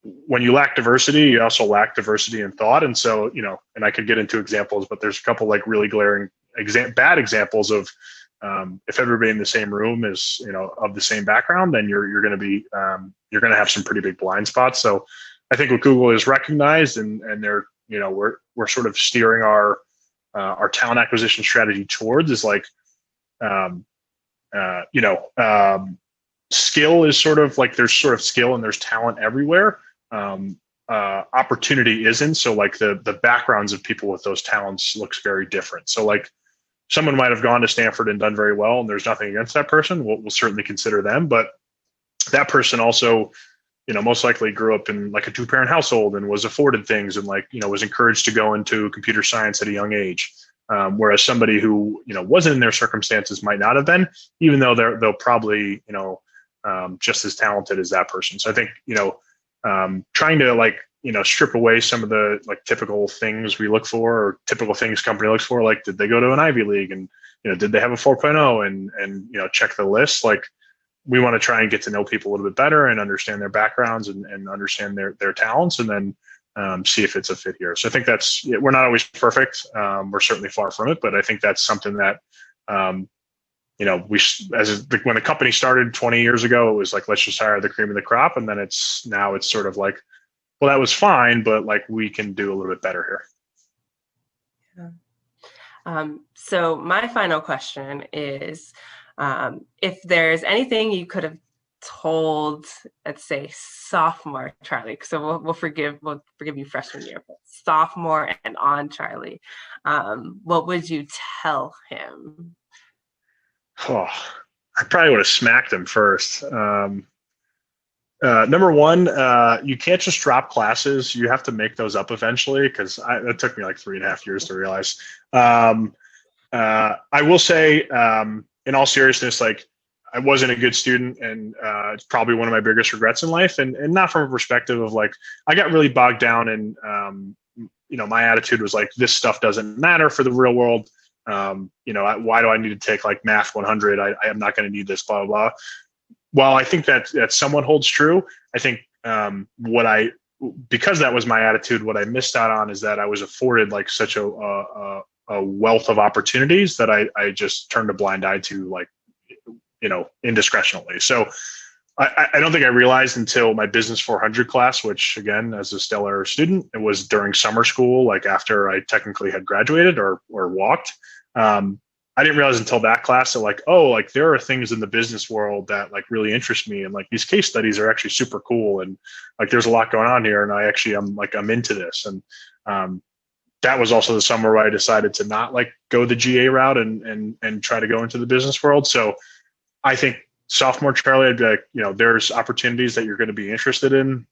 when you lack diversity, you also lack diversity in thought. And so, and I could get into examples, but there's a couple like really glaring bad examples of if everybody in the same room is, of the same background, then you're going to be, you're going to have some pretty big blind spots. So I think what Google has recognized, and they're, we're sort of steering our talent acquisition strategy towards, is like, um, skill is sort of like, there's sort of skill and there's talent everywhere. Opportunity isn't. So like the backgrounds of people with those talents looks very different. So like someone might have gone to Stanford and done very well, and there's nothing against that person. We'll certainly consider them, but that person also, most likely grew up in like a two-parent household and was afforded things, and like, was encouraged to go into computer science at a young age. Whereas somebody who, wasn't in their circumstances might not have been, even though they'll probably, just as talented as that person. So I think, trying to like, strip away some of the like typical things we look for, or typical things company looks for, like, did they go to an Ivy League, and, did they have a 4.0, and check the list. Like, we want to try and get to know people a little bit better and understand their backgrounds, and understand their talents, and then see if it's a fit here. So I think we're not always perfect. We're certainly far from it, but I think that's something that, when the company started 20 years ago, it was like, let's just hire the cream of the crop. And then now it's sort of like, well, that was fine, but like, we can do a little bit better here. Yeah. So my final question is, if there's anything you could have told, let's say, sophomore Charlie, so we'll forgive you freshman year, but sophomore and on Charlie, what would you tell him? Oh, I probably would have smacked him first. Number one, you can't just drop classes. You have to make those up eventually, because it took me like 3.5 years to realize. I will say, in all seriousness, like, I wasn't a good student, and it's probably one of my biggest regrets in life. And not from a perspective of like, I got really bogged down in, my attitude was like, this stuff doesn't matter for the real world. Why do I need to take like math 100? I am not going to need this, blah, blah, blah. While I think that somewhat holds true, I think because that was my attitude, what I missed out on is that I was afforded like such a wealth of opportunities that I just turned a blind eye to, like, indiscretionately. So I don't think I realized until my Business 400 class, which again, as a stellar student, it was during summer school, like after I technically had graduated or walked. I didn't realize until that class that like, oh, like there are things in the business world that like really interest me. And like these case studies are actually super cool. And like, there's a lot going on here. And I'm into this. And that was also the summer where I decided to not like go the GA route and try to go into the business world. So I think sophomore Charlie, I'd be like, there's opportunities that you're going to be interested in,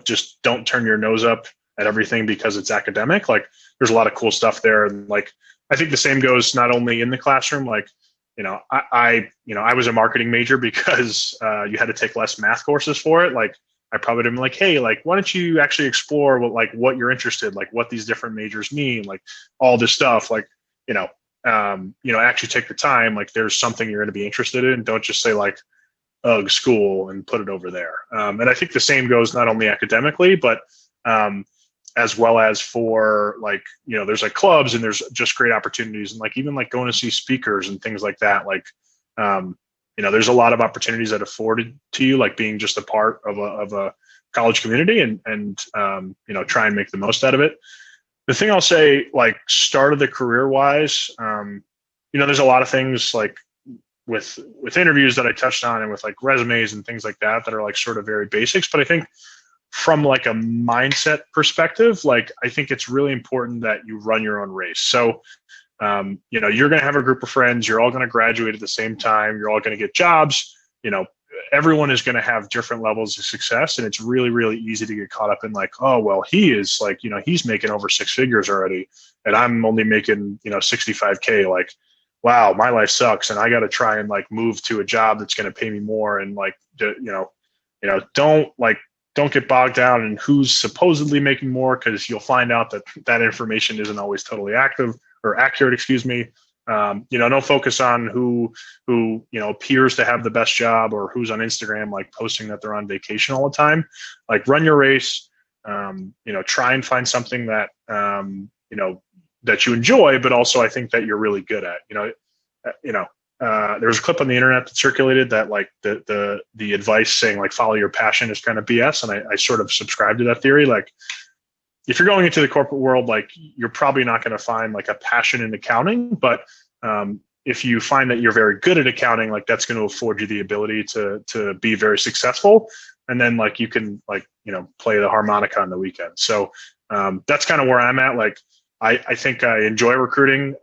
just don't turn your nose up at everything because it's academic. Like, there's a lot of cool stuff there. And like, I think the same goes not only in the classroom, like, I was a marketing major because you had to take less math courses for it. Like, I probably didn't like, hey, like, why don't you actually explore what you're interested, like what these different majors mean, like all this stuff, like, actually take the time, like there's something you're going to be interested in. Don't just say like, ugh, school, and put it over there. And I think the same goes not only academically, but as well as for like, there's like clubs, and there's just great opportunities, and like even like going to see speakers and things like that. Like, there's a lot of opportunities that afforded to you, like being just a part of a college community, and try and make the most out of it. The thing I'll say, like, start of the career wise, there's a lot of things like with interviews that I touched on, and with like resumes and things like that are like sort of very basics. But I think from like a mindset perspective, like, I think it's really important that you run your own race. So, you're going to have a group of friends, you're all going to graduate at the same time, you're all going to get jobs, everyone is going to have different levels of success. And it's really, really easy to get caught up in like, oh, well, he is like, he's making over 6 figures already, and I'm only making, 65K. Like, wow, my life sucks. And I got to try and like move to a job that's going to pay me more. And like, don't get bogged down in who's supposedly making more, because you'll find out that information isn't always totally accurate, excuse me. Don't focus on who appears to have the best job, or who's on Instagram like posting that they're on vacation all the time. Like, run your race. Try and find something that that you enjoy, but also I think that you're really good at. there was a clip on the internet that circulated that like the advice saying like follow your passion is kind of BS, and I sort of subscribe to that theory. Like if you're going into the corporate world, like you're probably not going to find like a passion in accounting, but if you find that you're very good at accounting, like that's going to afford you the ability to be very successful, and then like you can like play the harmonica on the weekend. So that's kind of where I'm at. Like I think I enjoy recruiting.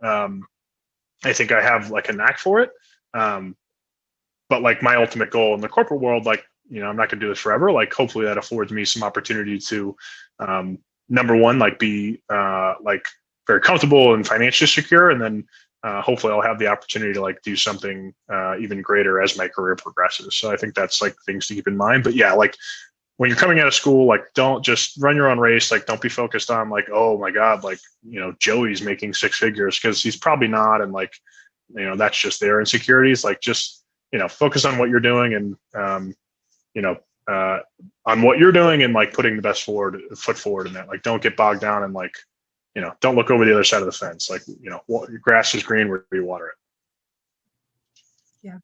I think I have like a knack for it. But like my ultimate goal in the corporate world, like, I'm not going to do this forever. Like hopefully that affords me some opportunity to, number one, like be like very comfortable and financially secure. And then hopefully I'll have the opportunity to like do something even greater as my career progresses. So I think that's like things to keep in mind. But yeah, like when you're coming out of school, like don't just run your own race. Like don't be focused on like, oh my God, like, Joey's making six figures, because he's probably not. And like, that's just their insecurities. Like just, focus on what you're doing and, on what you're doing and like putting the best foot forward in that. Like don't get bogged down and like, don't look over the other side of the fence. Like, your grass is green where you water it. Yeah.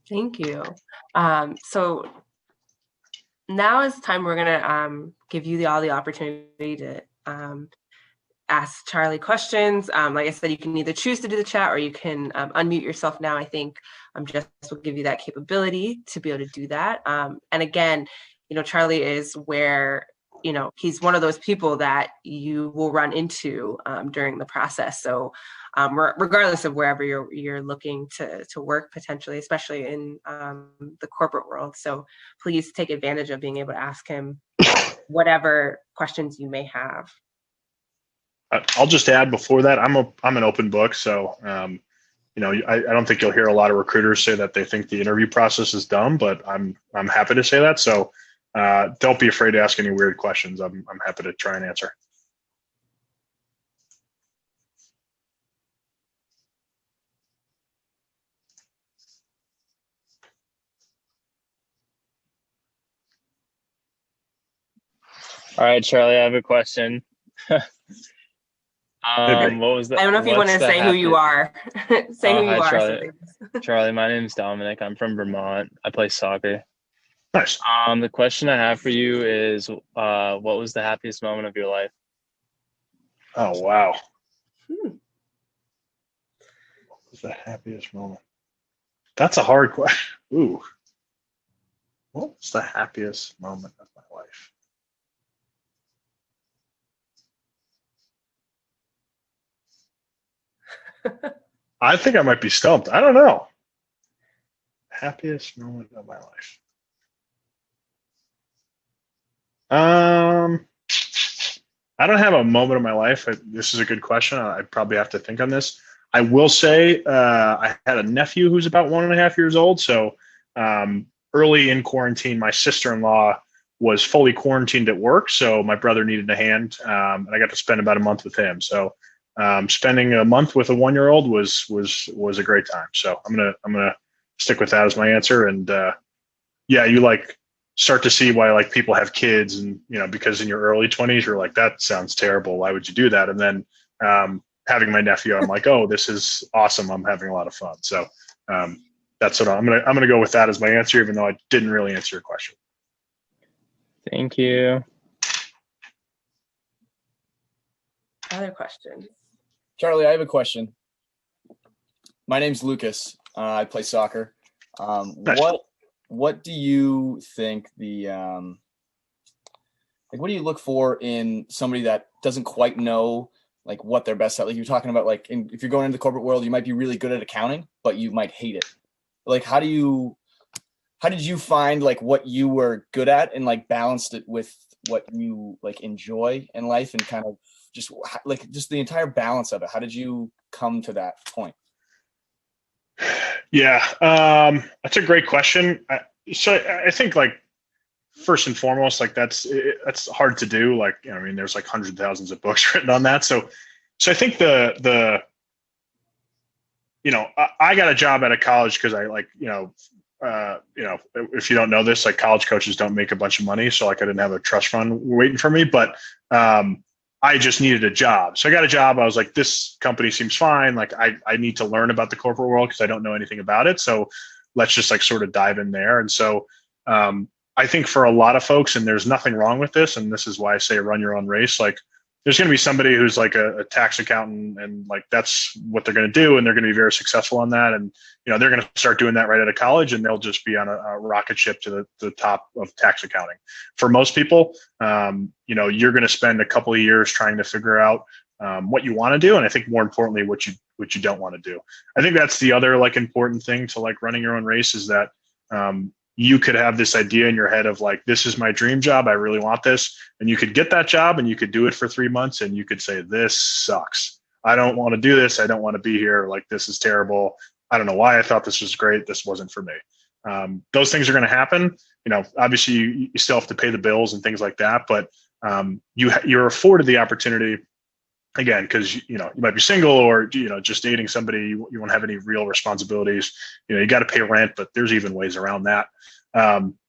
Thank you. So now is the time we're going to give you all the opportunity to ask Charlie questions. Like I said, you can either choose to do the chat or you can unmute yourself now. I think Jess will give you that capability to be able to do that. And again, Charlie is where, he's one of those people that you will run into during the process. So regardless of wherever you're looking to work potentially, especially in the corporate world. So please take advantage of being able to ask him whatever questions you may have. I'll just add before that, I'm an open book. So, I don't think you'll hear a lot of recruiters say that they think the interview process is dumb, but I'm happy to say that. So don't be afraid to ask any weird questions. I'm happy to try and answer. All right, Charlie, I have a question. Hey, what was that? I don't know if you want to say who you are. Say who you are. Charlie. Charlie, my name is Dominic. I'm from Vermont. I play soccer. Nice. The question I have for you is, what was the happiest moment of your life? Oh, wow. What was the happiest moment? That's a hard question. Ooh. What was the happiest moment of my life? I think I might be stumped. I don't know. Happiest moment of my life. I don't have a moment of my life. This is a good question. I probably have to think on this. I will say I had a nephew who's about 1.5 years old. So early in quarantine, my sister-in-law was fully quarantined at work. So my brother needed a hand, and I got to spend about a month with him. So spending a month with a 1-year-old was a great time. So I'm gonna stick with that as my answer. And yeah, you like start to see why like people have kids, and because in your early 20s you're like, that sounds terrible. Why would you do that? And then having my nephew, I'm like, oh, this is awesome. I'm having a lot of fun. So that's what I'm gonna go with that as my answer, even though I didn't really answer your question. Thank you. Other questions? Charlie, I have a question. My name's Lucas. I play soccer. Nice. What do you think what do you look for in somebody that doesn't quite know like what they're best at? Like you're talking about, like if you're going into the corporate world, you might be really good at accounting, but you might hate it. Like how did you find like what you were good at and like balanced it with what you like enjoy in life, and kind of just the entire balance of it? How did you come to that point? Yeah, that's a great question. So I think like first and foremost, like that's hard to do. Like, there's like hundreds of thousands of books written on that. So I think I got a job at a college because I like, if you don't know this, like college coaches don't make a bunch of money. So like I didn't have a trust fund waiting for me, but I just needed a job. So I got a job. I was like, this company seems fine. Like I need to learn about the corporate world because I don't know anything about it. So let's just like sort of dive in there. And so I think for a lot of folks, and there's nothing wrong with this, and this is why I say run your own race, like there's going to be somebody who's like a tax accountant and like that's what they're going to do. And they're going to be very successful on that. And, they're going to start doing that right out of college and they'll just be on a rocket ship to the top of tax accounting. For most people, you're going to spend a couple of years trying to figure out what you want to do. And I think more importantly, what you don't want to do. I think that's the other like important thing to like running your own race is that you could have this idea in your head of like, this is my dream job. I really want this. And you could get that job and you could do it for 3 months and you could say, this sucks. I don't want to do this. I don't want to be here. Like, this is terrible. I don't know why I thought this was great. This wasn't for me. Those things are going to happen. Obviously you still have to pay the bills and things like that, but you're afforded the opportunity again, because you might be single or just dating somebody, you won't have any real responsibilities. You got to pay rent, but there's even ways around that.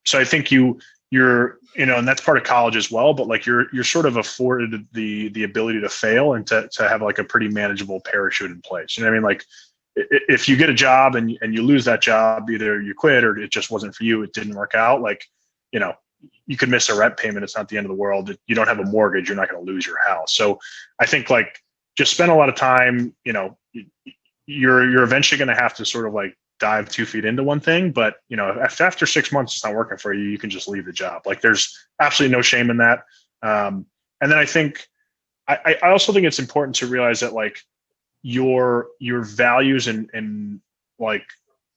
So I think you're and that's part of college as well. But like you're sort of afforded the ability to fail and to have like a pretty manageable parachute in place. You know what I mean? Like if you get a job and you lose that job, either you quit or it just wasn't for you, it didn't work out. Like you could miss a rent payment. It's not the end of the world. You don't have a mortgage. You're not going to lose your house. So I think like just spend a lot of time, you're eventually going to have to sort of like dive 2 feet into one thing. But, if after 6 months it's not working for you, you can just leave the job. Like there's absolutely no shame in that. And then I think, I also think it's important to realize that like your values and like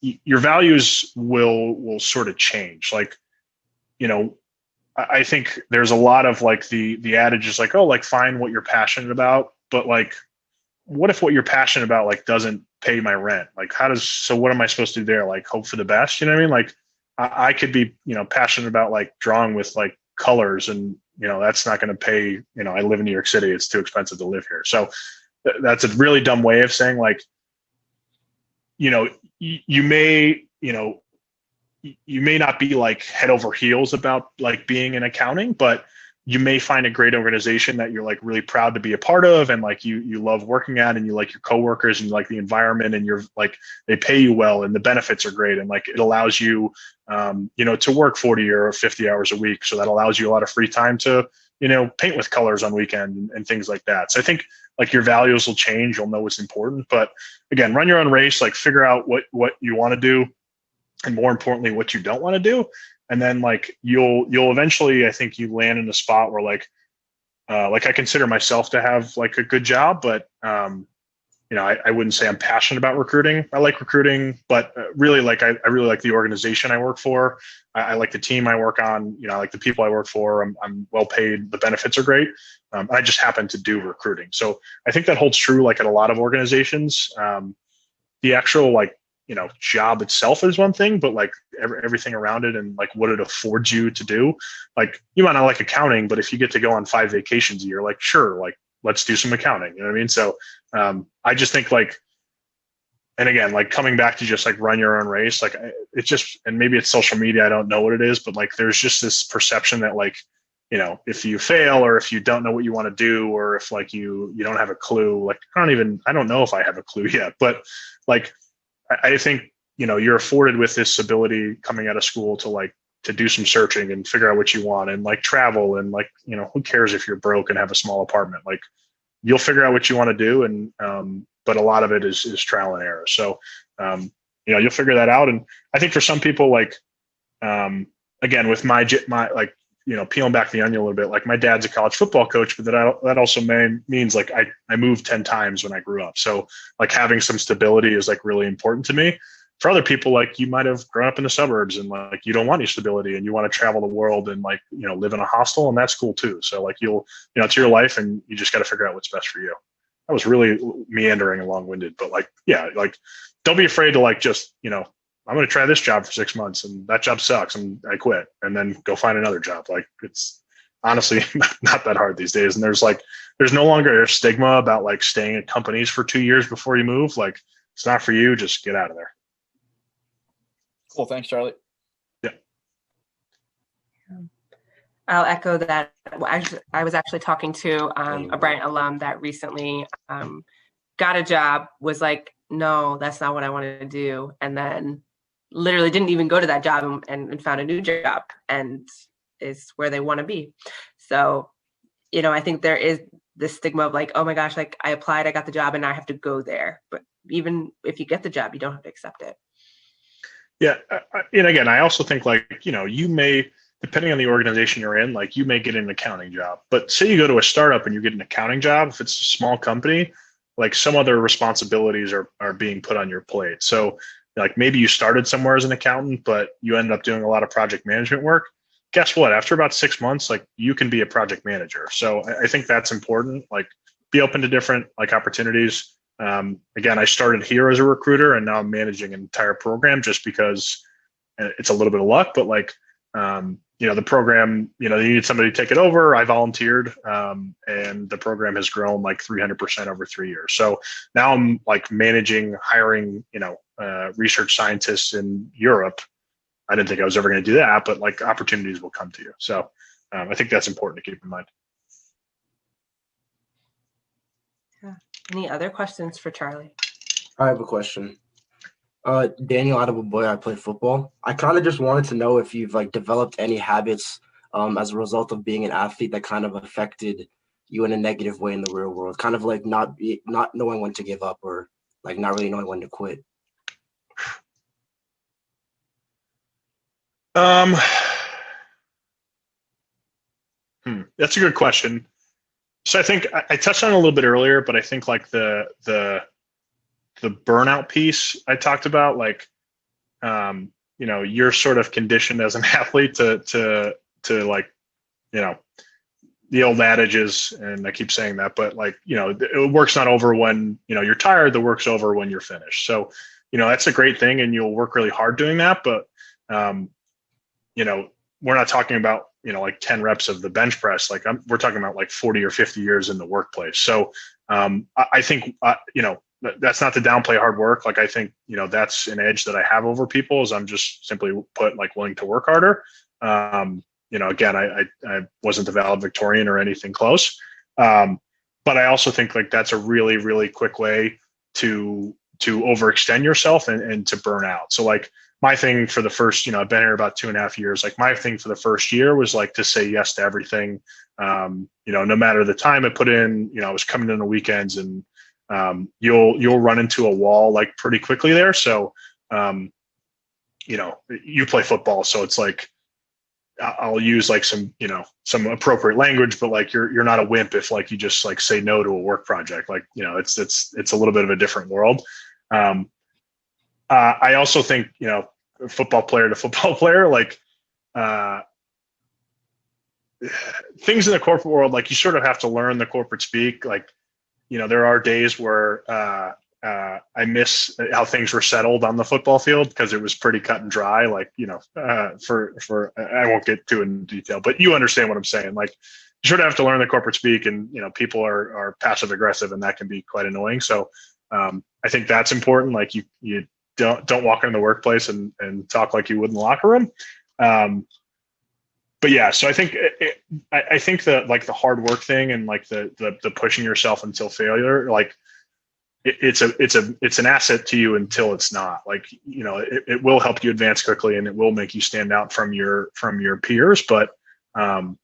your values will sort of change. Like, I think there's a lot of like the adage is like, oh, like find what you're passionate about, but like, what if what you're passionate about like doesn't pay my rent? Like so what am I supposed to do there? Like hope for the best, you know what I mean? Like I could be, passionate about like drawing with like colors and, that's not going to pay, I live in New York City. It's too expensive to live here. So that's a really dumb way of saying like, you may, you may not be like head over heels about like being in accounting, but you may find a great organization that you're like really proud to be a part of. And like you love working at, and you like your coworkers and you like the environment, and you're like, they pay you well and the benefits are great. And like, it allows you, to work 40 or 50 hours a week. So that allows you a lot of free time to, paint with colors on weekend and things like that. So I think like your values will change. You'll know what's important, but again, run your own race, like figure out what you want to do. And more importantly, what you don't want to do. And then like, you'll eventually, I think you land in a spot where like I consider myself to have like a good job, but I wouldn't say I'm passionate about recruiting. I like recruiting, but really like, I really like the organization I work for. I like the team I work on, I like the people I work for. I'm well paid. The benefits are great. I just happen to do recruiting. So I think that holds true like at a lot of organizations. The actual like, job itself is one thing, but like everything around it and like what it affords you to do. Like you might not like accounting, but if you get to go on 5 vacations a year, like sure, like let's do some accounting. You know what I mean? So I just think like, and again, like coming back to just like run your own race, like it's just, and maybe it's social media, I don't know what it is, but like there's just this perception that like, if you fail or if you don't know what you want to do, or if like you don't have a clue, like I don't know if I have a clue yet, but like I think, you're afforded with this ability coming out of school to do some searching and figure out what you want and like travel and like, who cares if you're broke and have a small apartment, like you'll figure out what you want to do. And, but a lot of it is trial and error. So, you'll figure that out. And I think for some people, like, again, with my like, peeling back the onion a little bit, like my dad's a college football coach, but that also means like I moved 10 times when I grew up. So like having some stability is like really important to me. For other people, like you might have grown up in the suburbs and like you don't want any stability and you want to travel the world and like, live in a hostel, and that's cool too. So like it's your life and you just got to figure out what's best for you. That was really meandering and long-winded, but like, yeah, like don't be afraid to like just, I'm going to try this job for 6 months and that job sucks and I quit, and then go find another job. Like it's honestly not that hard these days. And there's no longer a stigma about like staying at companies for 2 years before you move. Like it's not for you. Just get out of there. Cool. Thanks, Charlie. Yeah. I'll echo that. I was actually talking to a Bryant alum that recently got a job, was like, no, that's not what I wanted to do. And then literally didn't even go to that job and found a new job and is where they want to be. So, I think there is this stigma of like, oh my gosh, like I applied, I got the job and now I have to go there. But even if you get the job, you don't have to accept it. Yeah. And again, I also think like, you may, depending on the organization you're in, like you may get an accounting job, but say you go to a startup and you get an accounting job, if it's a small company, like some other responsibilities are being put on your plate. So like maybe you started somewhere as an accountant, but you ended up doing a lot of project management work. Guess what? After about 6 months, like you can be a project manager. So I think that's important. Like be open to different like opportunities. Again, I started here as a recruiter and now I'm managing an entire program just because it's a little bit of luck, but like, the program, they needed somebody to take it over. I volunteered, and the program has grown like 300% over 3 years. So now I'm like managing, hiring, research scientists in Europe. I didn't think I was ever going to do that, but like opportunities will come to you. So I think that's important to keep in mind. Yeah. Any other questions for Charlie? I have a question. Daniel, out of a boy, I play football. I kind of just wanted to know if you've like developed any habits as a result of being an athlete that kind of affected you in a negative way in the real world, kind of like not knowing when to give up or like not really knowing when to quit. That's a good question. So I think I touched on it a little bit earlier, but I think like the burnout piece I talked about, like, you're sort of conditioned as an athlete to like, the old adages, and I keep saying that, but like, the work's not over when, you're tired, the work's over when you're finished. So, that's a great thing and you'll work really hard doing that. But, we're not talking about, like 10 reps of the bench press. Like we're talking about like 40 or 50 years in the workplace. So I think, that's not to downplay hard work. Like I think, that's an edge that I have over people is I'm just simply put like willing to work harder. Again, I wasn't the valedictorian or anything close. But I also think like that's a really, really quick way to overextend yourself and to burn out. So like my thing for the first, I've been here about 2.5 years. Like my thing for the first year was like to say yes to everything. No matter the time I put in, I was coming in the weekends and you'll run into a wall like pretty quickly there. So, you play football, so it's like, I'll use like some appropriate language, but like you're not a wimp if like you just like say no to a work project. Like, it's a little bit of a different world. I also think, football player to football player, like, things in the corporate world, like you sort of have to learn the corporate speak. Like, there are days where I miss how things were settled on the football field because it was pretty cut and dry. Like, for I won't get too in detail, but you understand what I'm saying. Like, you sort of have to learn the corporate speak, and people are passive aggressive, and that can be quite annoying. So I think that's important. Like, you don't walk into the workplace and talk like you would in the locker room. But yeah, so I think I think that like the hard work thing and like the pushing yourself until failure, like it's an asset to you until it's not. Like, it will help you advance quickly and it will make you stand out from your peers. But put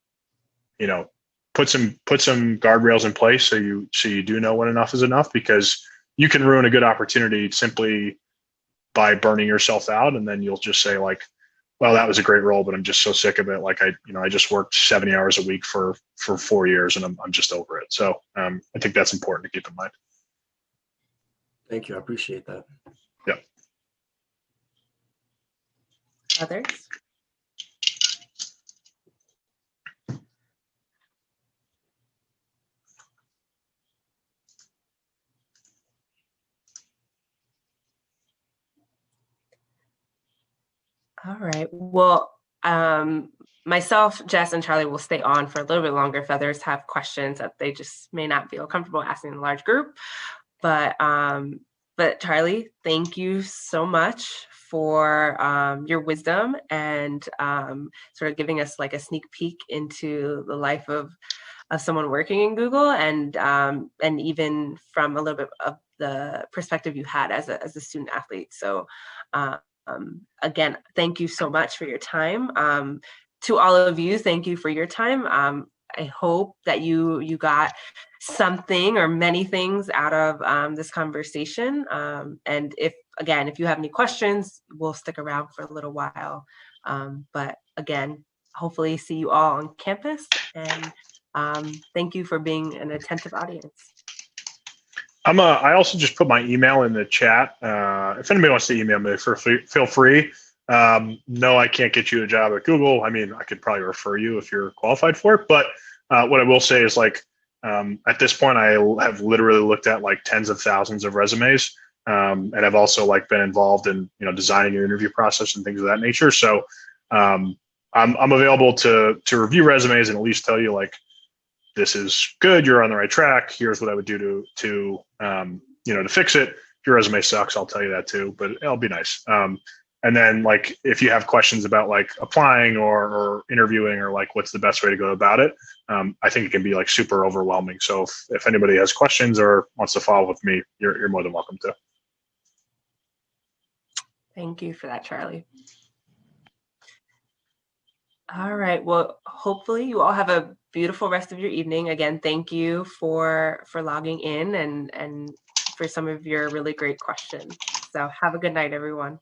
some guardrails in place so you do know when enough is enough, because you can ruin a good opportunity simply by burning yourself out, and then you'll just say like, well, that was a great role, but I'm just so sick of it. Like I just worked 70 hours a week for 4 years and I'm just over it. So I think that's important to keep in mind. Thank you. I appreciate that. Yeah. Others? All right. Well, myself, Jess, and Charlie will stay on for a little bit longer if others have questions that they just may not feel comfortable asking in a large group. But Charlie, thank you so much for your wisdom and sort of giving us like a sneak peek into the life of someone working in Google, and even from a little bit of the perspective you had as a student athlete. So again, thank you so much for your time. To all of you, thank you for your time. I hope that you got something or many things out of this conversation. And if you have any questions, we'll stick around for a little while. But again, hopefully see you all on campus, and thank you for being an attentive audience. I also just put my email in the chat. If anybody wants to email me, feel free. No, I can't get you a job at Google. I mean, I could probably refer you if you're qualified for it. But what I will say is, like, at this point, I have literally looked at like tens of thousands of resumes, and I've also like been involved in designing your interview process and things of that nature. So I'm available to review resumes and at least tell you, like, this is good, you're on the right track, here's what I would do to fix it. If your resume sucks, I'll tell you that too, but it'll be nice. And then, like, if you have questions about like applying or interviewing, or like what's the best way to go about it, I think it can be like super overwhelming. So if anybody has questions or wants to follow up with me, you're more than welcome to. Thank you for that, Charlie. All right. Well, hopefully you all have a beautiful rest of your evening. Again, thank you for logging in and for some of your really great questions. So have a good night, everyone.